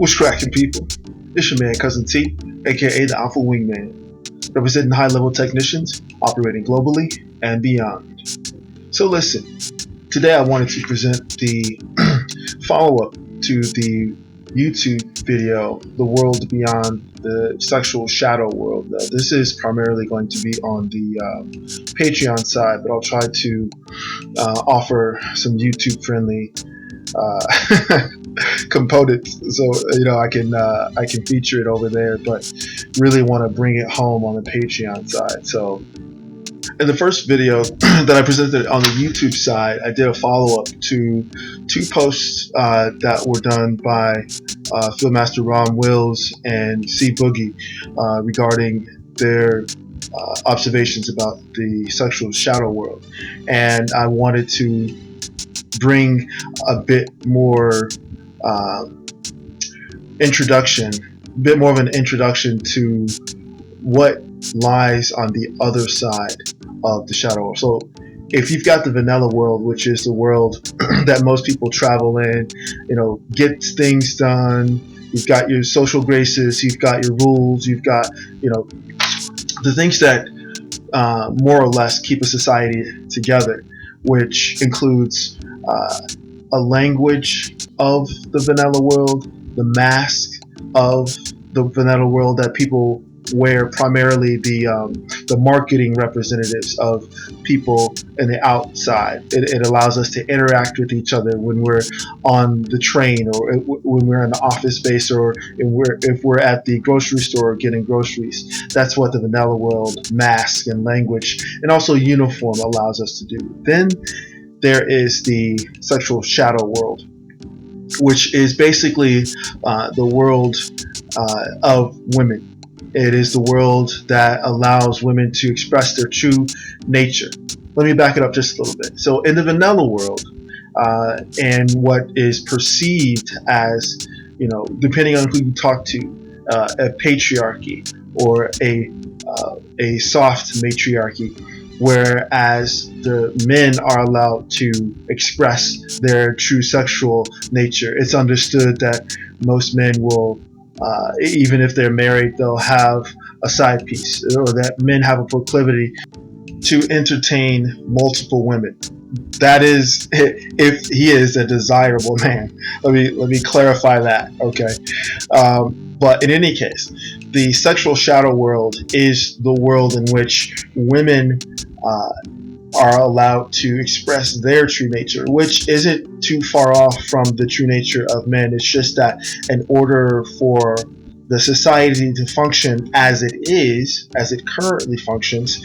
What's cracking, people? It's your man, Cousin T, aka the Alpha Wingman, representing high-level technicians operating globally and beyond. So listen, today I wanted to present the follow-up to the YouTube video, The World Beyond the Sexual Shadow World. This is primarily going to be on the Patreon side, but I'll try to offer some YouTube-friendly components, so I can feature it over there, but really want to bring it home on the Patreon side. So in the first video that I presented on the YouTube side, I did a follow-up to two posts that were done by Fieldmaster Ron Wills and C Boogie regarding their observations about the sexual shadow world, and I wanted to bring a bit more bit more of an introduction to what lies on the other side of the shadow world. So if you've got the vanilla world, which is the world that most people travel in, gets things done, you've got your social graces, you've got your rules, you've got, the things that more or less keep a society together, which includes a language of the vanilla world, the mask of the vanilla world that people wear, primarily the marketing representatives of people in the outside. It allows us to interact with each other when we're on the train, or when we're in the office space, or if we're at the grocery store getting groceries. That's what the vanilla world mask and language and also uniform allows us to do. Then there is the sexual shadow world, which is basically the world of women. It is the world that allows women to express their true nature. Let me back it up just a little bit. So in the vanilla world, and what is perceived as, depending on who you talk to, a patriarchy or a soft matriarchy, whereas the men are allowed to express their true sexual nature. It's understood that most men will, even if they're married, they'll have a side piece, or that men have a proclivity to entertain multiple women. That is, if he is a desirable man. Let me clarify that, okay? But in any case, the sexual shadow world is the world in which women are allowed to express their true nature, which isn't too far off from the true nature of men. It's just that in order for the society to function as it currently functions,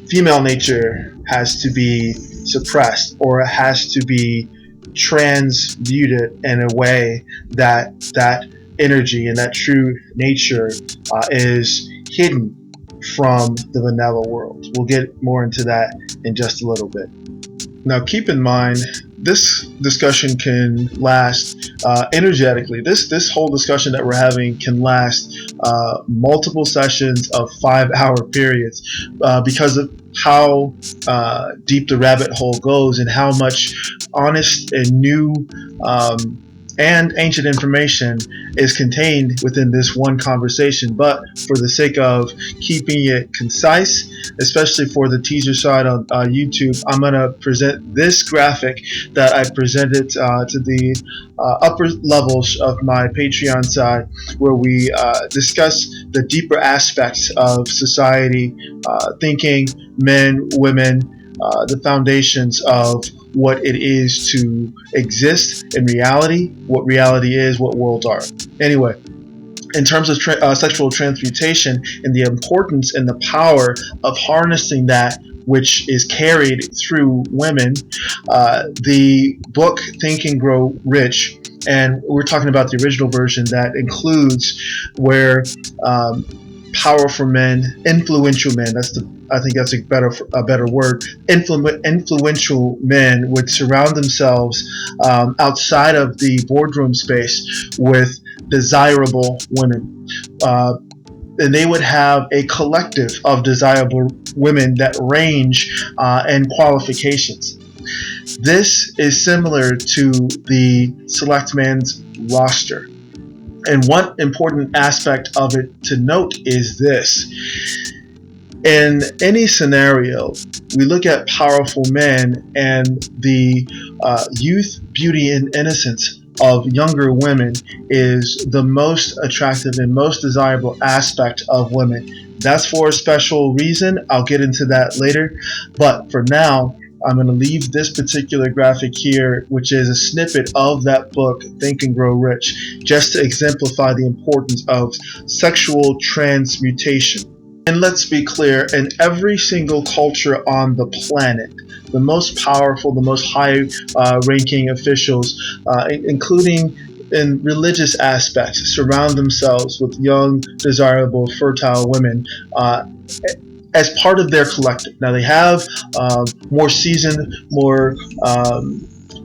female nature has to be suppressed, or it has to be transmuted in a way that energy and that true nature is hidden from the vanilla world. We'll get more into that in just a little bit. Now keep in mind, this discussion can last energetically. This whole discussion that we're having can last multiple sessions of 5-hour periods because of how deep the rabbit hole goes, and how much honest and new and ancient information is contained within this one conversation. But for the sake of keeping it concise, especially for the teaser side on YouTube, I'm going to present this graphic that I presented to the upper levels of my Patreon side, where we discuss the deeper aspects of society, thinking, men, women, the foundations of what it is to exist in reality, what reality is, what worlds are. Anyway, in terms of sexual transmutation and the importance and the power of harnessing that which is carried through women, the book Think and Grow Rich, and we're talking about the original version that includes where powerful men, influential men, I think that's a better word. Influential men would surround themselves outside of the boardroom space with desirable women. And they would have a collective of desirable women that range in qualifications. This is similar to the select man's roster. And one important aspect of it to note is this. In any scenario, we look at powerful men and the youth, beauty, and innocence of younger women is the most attractive and most desirable aspect of women. That's for a special reason. I'll get into that later. But for now, I'm going to leave this particular graphic here, which is a snippet of that book, Think and Grow Rich, just to exemplify the importance of sexual transmutation. And let's be clear, in every single culture on the planet, the most powerful, the most high-ranking officials, including in religious aspects, surround themselves with young, desirable, fertile women as part of their collective. Now, they have more seasoned, more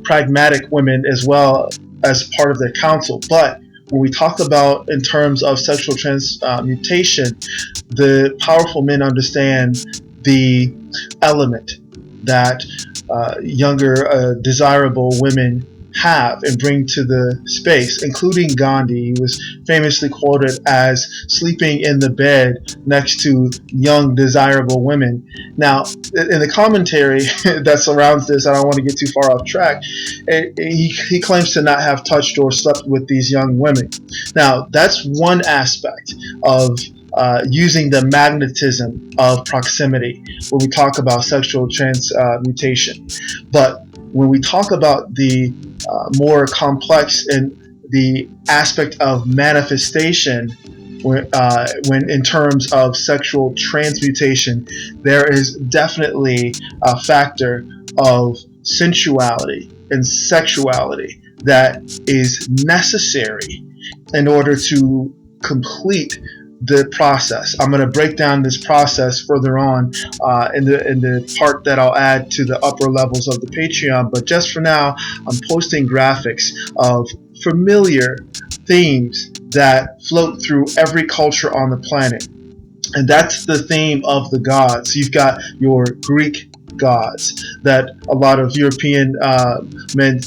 pragmatic women as well as part of their council, but when we talk about in terms of sexual transmutation, the powerful men understand the element that younger, desirable women have and bring to the space, including Gandhi. He was famously quoted as sleeping in the bed next to young, desirable women. Now, in the commentary that surrounds this, I don't want to get too far off track, he claims to not have touched or slept with these young women. Now, that's one aspect of using the magnetism of proximity when we talk about sexual transmutation. But when we talk about the more complex and the aspect of manifestation, when in terms of sexual transmutation, there is definitely a factor of sensuality and sexuality that is necessary in order to complete the process. I'm going to break down this process further on in the part that I'll add to the upper levels of the Patreon, but just for now, I'm posting graphics of familiar themes that float through every culture on the planet. And that's the theme of the gods. You've got your Greek gods that a lot of European men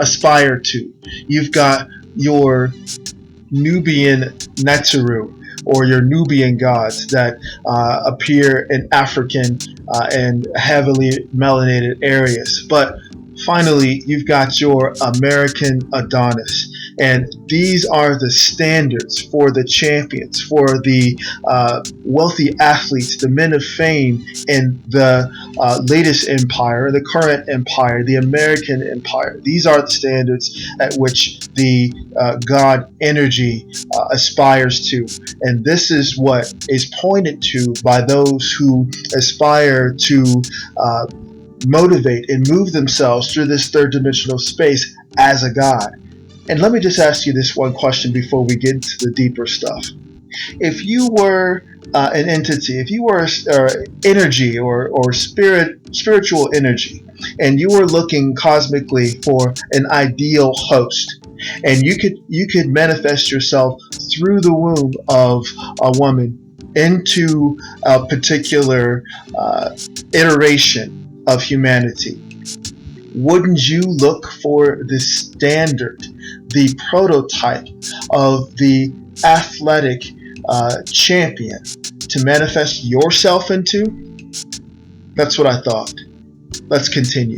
aspire to. You've got your Nubian Netzeru, or your Nubian gods that appear in African and heavily melanated areas. But finally, you've got your American Adonis. And these are the standards for the champions, for the wealthy athletes, the men of fame in the latest empire, the current empire, the American empire. These are the standards at which the God energy aspires to. And this is what is pointed to by those who aspire to motivate and move themselves through this third dimensional space as a god. And let me just ask you this one question before we get into the deeper stuff. If you were an entity, if you were energy or spiritual energy, and you were looking cosmically for an ideal host, and you could manifest yourself through the womb of a woman into a particular iteration of humanity, wouldn't you look for the standard, the prototype of the athletic champion to manifest yourself into? That's what I thought. Let's continue.